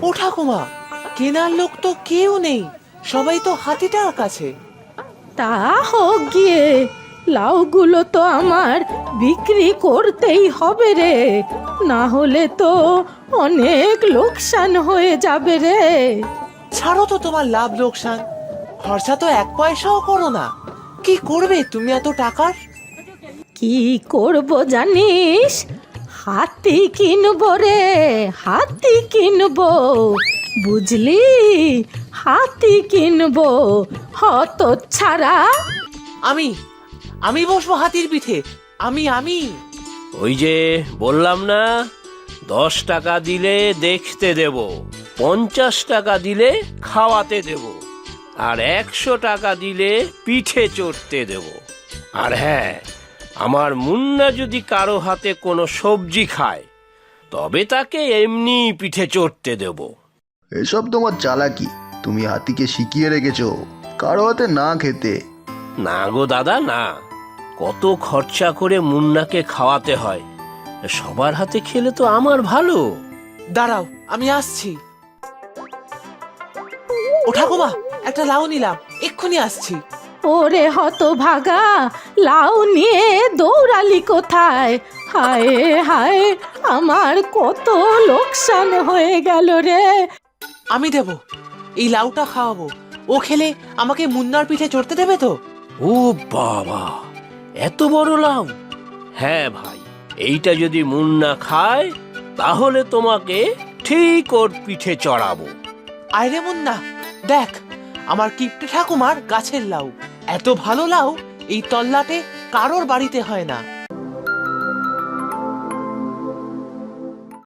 ও ঠাকুমা, কেনার লোক তো কেউ নেই, সবাই তো হাতিটার কাছে। তা হোক গিয়ে, লাউগুলো তো আমার বিক্রি করতেই হবে রে, না হলে তো অনেক লোকসান হয়ে যাবে রে। ছাড়ো তো তোমার লাভ লোকসান, খরচা তো এক পয়সাও করো না। কি করবে তুমি এত টাকার? কি করব জানিস? হাতি কিনবো রে, হাতি কিনবো, বুঝলি? হাতি কিনবো, হতচ্ছাড়া। আমি আমি বসবো হাতির পিঠে, আমি। ওই যে বললাম না, 10 টাকা দিলে দেখতে দেব, 50 টাকা দিলে খাওয়াতে দেব, আর 100 টাকা দিলে পিঠে চড়তে দেব। আর হ্যাঁ, আমার মুন্না যদি কারো হাতে কোনো সবজি খায়, তবে তাকে এমনি পিঠে চড়তে দেব। এসব তোমার চালাকি, তুমি হাতিকে শিখিয়ে রেখেছো কারো হাতে না খেতে। না গো দাদা, না। কত খরচা করে মুন্নাকে খাওয়াতে হয়, সবার হাতে খেলে তো আমার ভালো। দাঁড়াও, আমি আসছি। ও ঠাকুমা, একটা লাউ নিলাম, এক্ষুনি আসছি। ওরে হতভাগা, লাউ নিয়ে দৌড়ালি কোথায়? হায় হায়, আমার কত লোকসান হয়ে গেল রে। আমি দেব, এই লাউটা খাওয়াবো, ও খেলে আমাকে মুন্নার পিঠে চড়তে দেবে তো? ও বাবা, এত বড় লাউ! হ্যাঁ ভাই, এইটা যদি মুন্না খায়, তাহলে তোমাকে ঠিক ওর পিঠে চড়াবো। আরে মুন্না, দেখ আমার কিপ্টে ঠাকুমার গাছের লাউ। এত ভালো লাউ এই তল্লাটে কারোর বাড়িতে হয় না।